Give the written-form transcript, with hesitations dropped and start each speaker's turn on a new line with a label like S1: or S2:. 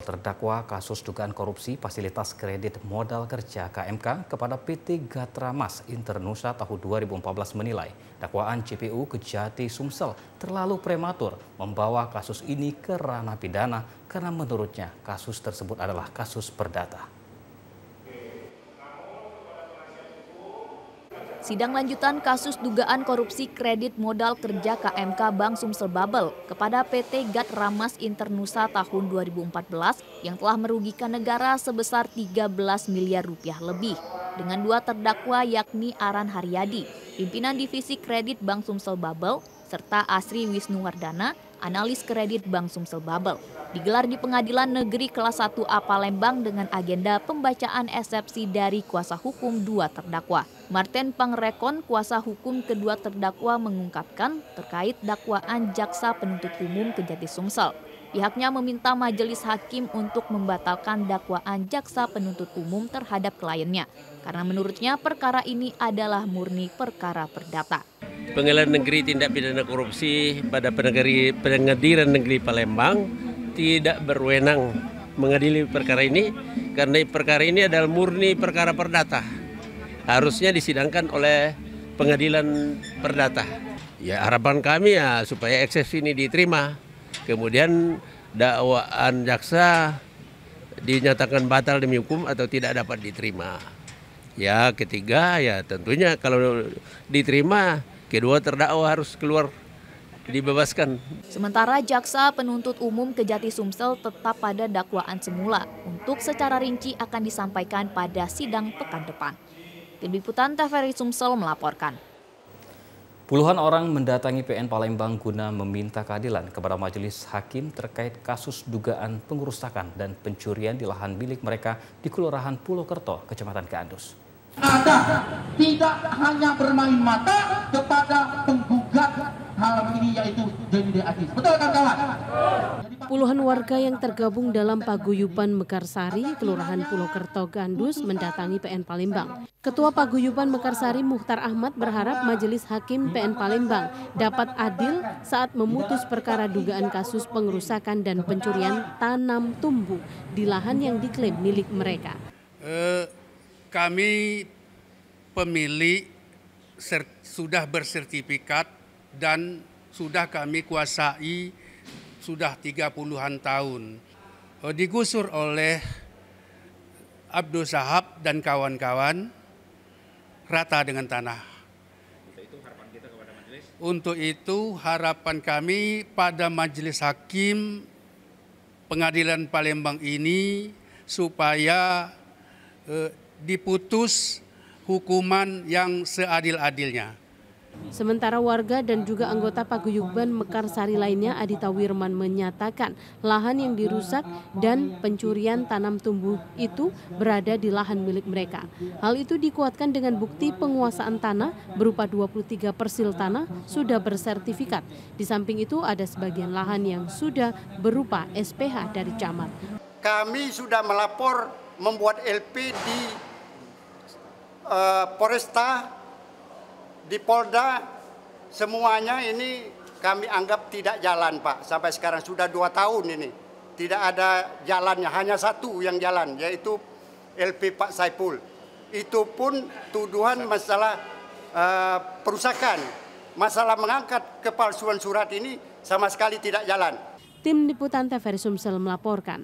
S1: Terdakwa kasus dugaan korupsi fasilitas kredit modal kerja KMK kepada PT Gatramas Internusa tahun 2014 menilai dakwaan JPU Kejati Sumsel terlalu prematur membawa kasus ini ke ranah pidana karena menurutnya kasus tersebut adalah kasus perdata.
S2: Sidang lanjutan kasus dugaan korupsi kredit modal kerja KMK Bank Sumsel Bubble kepada PT Gatramas Internusa tahun 2014 yang telah merugikan negara sebesar 13 miliar rupiah lebih. Dengan dua terdakwa yakni Aran Haryadi, pimpinan divisi kredit Bank Sumsel Bubble, serta Asri Wisnuwardana, analis kredit Bank Sumsel Bubble. Digelar di Pengadilan Negeri Kelas 1A Palembang dengan agenda pembacaan eksepsi dari kuasa hukum dua terdakwa. Martin Pangrekon, kuasa hukum kedua terdakwa mengungkapkan terkait dakwaan jaksa penuntut umum Kejati Sumsel. Pihaknya meminta majelis hakim untuk membatalkan dakwaan jaksa penuntut umum terhadap kliennya. Karena menurutnya perkara ini adalah murni perkara perdata.
S3: Pengadilan Negeri Tindak Pidana Korupsi pada Pengadilan Negeri Palembang tidak berwenang mengadili perkara ini karena perkara ini adalah murni perkara perdata. Harusnya disidangkan oleh pengadilan perdata. Ya, harapan kami ya supaya eksepsi ini diterima. Kemudian dakwaan jaksa dinyatakan batal demi hukum atau tidak dapat diterima. Ya, ketiga ya tentunya kalau diterima kedua terdakwa harus keluar dibebaskan. Sementara
S2: jaksa penuntut umum Kejati Sumsel tetap pada dakwaan semula. Untuk secara rinci akan disampaikan pada sidang pekan depan. Tim Liputan TVRI Sumsel melaporkan.
S1: Puluhan orang mendatangi PN Palembang guna meminta keadilan kepada majelis hakim terkait kasus dugaan pengerusakan dan pencurian di lahan milik mereka di Kelurahan Pulokerto, Kecamatan Gandus.
S4: Tidak hanya bermain mata kepada penggugat hal ini yaitu Deni Adis. Betul kan kawan?
S5: Puluhan warga yang tergabung dalam paguyuban Mekarsari, Kelurahan Pulokerto Gandus mendatangi PN Palembang. Ketua Paguyuban Mekarsari Muhtar Ahmad berharap majelis hakim PN Palembang dapat adil saat memutus perkara dugaan kasus pengerusakan dan pencurian tanam tumbuh di lahan yang diklaim milik mereka.
S6: Kami pemilik sudah bersertifikat dan sudah kami kuasai sudah 30-an tahun. Digusur oleh Abdul Sahab dan kawan-kawan rata dengan tanah. Untuk itu harapan kami pada majelis hakim Pengadilan Palembang ini supaya diputus hukuman yang seadil-adilnya.
S5: Sementara warga dan juga anggota paguyuban Mekarsari lainnya, Adita Wirman, menyatakan lahan yang dirusak dan pencurian tanam tumbuh itu berada di lahan milik mereka. Hal itu dikuatkan dengan bukti penguasaan tanah berupa 23 persil tanah sudah bersertifikat. Di samping itu ada sebagian lahan yang sudah berupa SPH dari camat.
S7: Kami sudah melapor membuat LP di Polresta, di Polda, semuanya ini kami anggap tidak jalan, Pak. Sampai sekarang sudah 2 tahun ini. Tidak ada jalannya, hanya satu yang jalan, yaitu LP Pak Saipul. Itu pun tuduhan masalah perusakan. Masalah mengangkat kepalsuan surat ini sama sekali tidak jalan.
S5: Tim Liputan TVRI Sumsel melaporkan.